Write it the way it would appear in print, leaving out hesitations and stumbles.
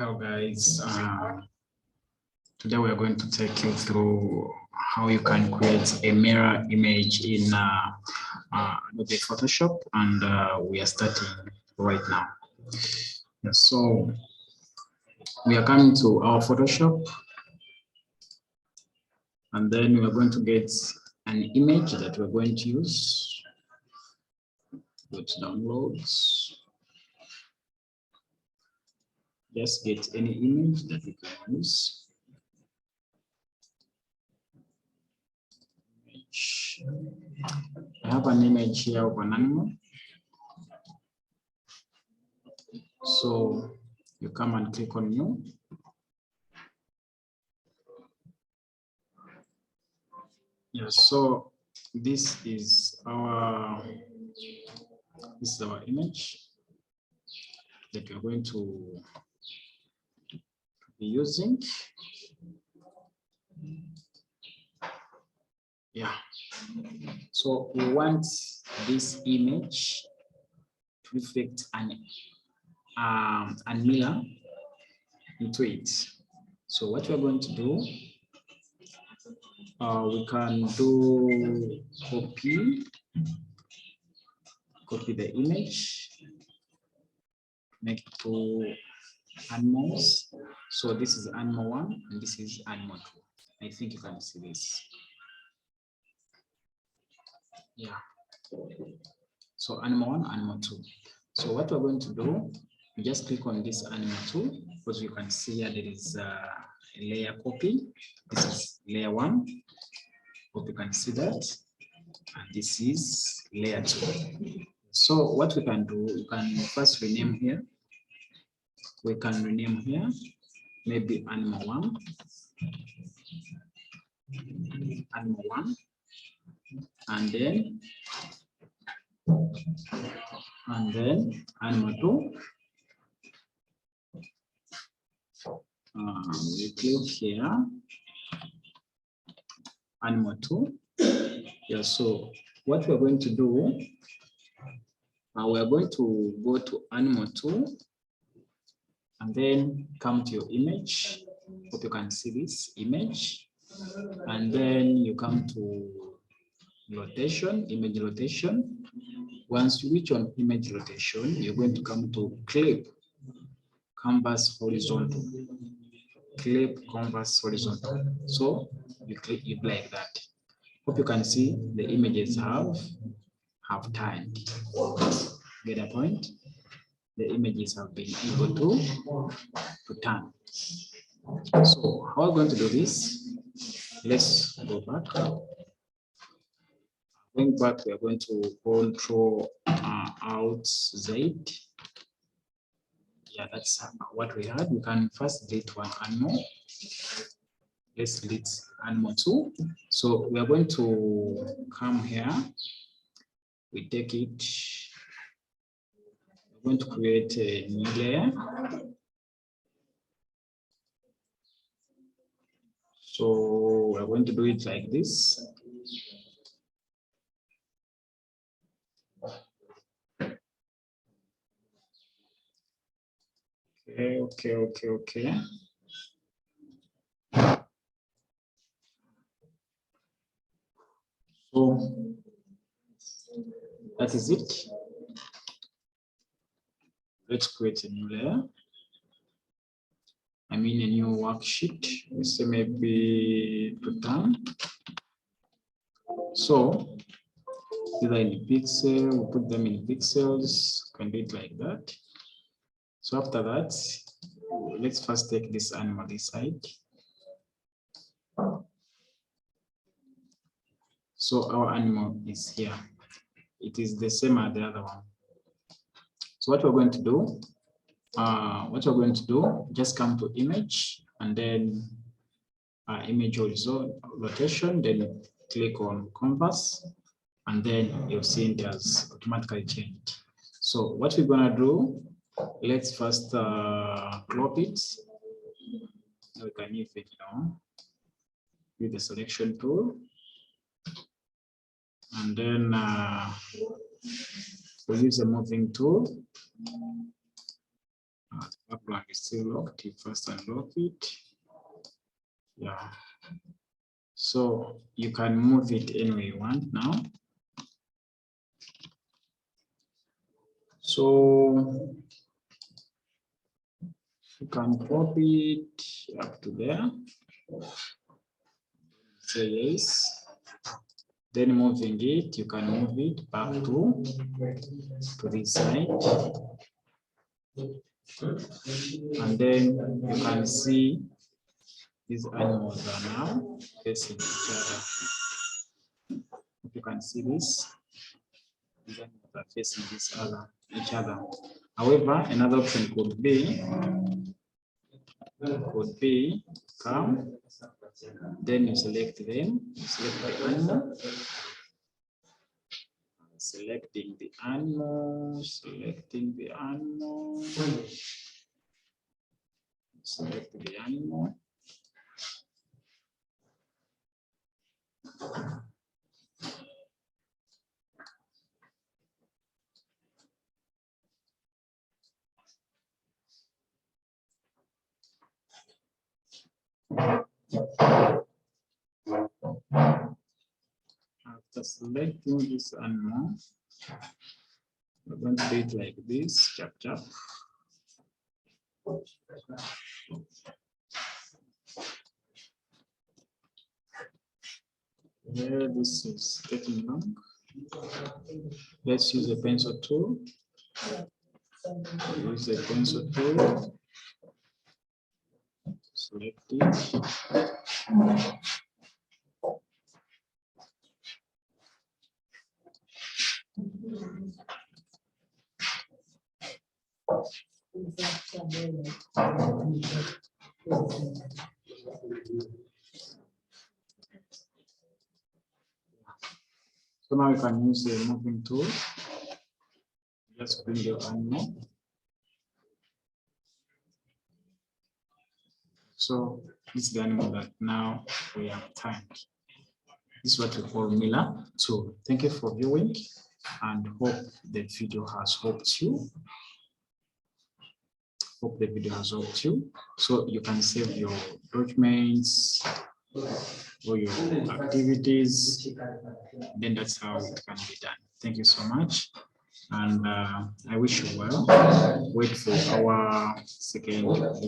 Hello guys, today we are going to take you through how you can create a mirror image in Adobe Photoshop, and we are starting right now. So we are coming to our Photoshop, and then we are going to get an image that we're going to use. Go to downloads. Just get any image that you can use. I have an image here of an animal. So you come and click on new. Yeah, so this is our image that we're going to be using. Yeah, so we want this image to reflect a mirror into it. So what we're going to do, we can do copy the image, make two animals. So this is animal 1 and this is animal 2. I think you can see this. Yeah. So animal 1, animal 2. So what we're going to do, we just click on this animal 2, because you can see here there is a layer copy. This is layer 1. Hope you can see that. And this is layer 2. So what we can do, we can first rename here. We can rename here, maybe animal 1, animal 1, and then animal 2. We click here, animal 2. Yeah, so what we're going to do, we're going to go to animal 2 and then come to your image. Hope you can see this image. And then you come to rotation, image rotation. Once you reach on image rotation, you're going to come to clip canvas horizontal. Clip canvas horizontal. So you click it like that. Hope you can see the images have turned. Get a point? The images have been able to turn. So how are we going to do this? Let's go back. Going back, we are going to Control Alt Z. Yeah, that's what we had. We can first delete one animal. Let's delete animal 2. So we are going to come here. We take it. We're going to create a new layer. So we're going to do it like this. Okay. So that is it. Let's create a new layer. I mean a new worksheet. We say maybe to turn. So either in pixel, we put them in pixels, can do it like that. So after that, let's first take this animal this side. So our animal is here. It is the same as the other one. So what we're going to do, just come to image and then image horizontal rotation, then click on canvas, and then you'll see it has automatically changed. So what we're gonna do, let's first crop it. We can use it now with the selection tool, and then we'll use a moving tool. The background is still locked. You first unlock it. Yeah. So you can move it any way you want now. So you can copy it up to there. Say yes. Then moving it, you can move it back to this side. And then you can see these animals are now facing each other. If you can see this, these animals are facing each other. However, another option could be come, then you select them, you select the animal, selecting the animal, select the animal. After selecting this animal, we're going to do it like this, chop chop. Here, this is getting long. Let's use a pencil tool. Use the pencil tool. Select it. So now you can use the moving tool. Just bring your animal. So this is the animal that now we have timed. This is what we call Miller tool. Thank you for viewing and hope the video has helped you. Hope the video has helped you. So you can save your documents or your activities. Then that's how it can be done. Thank you so much. And I wish you well. Wait for our second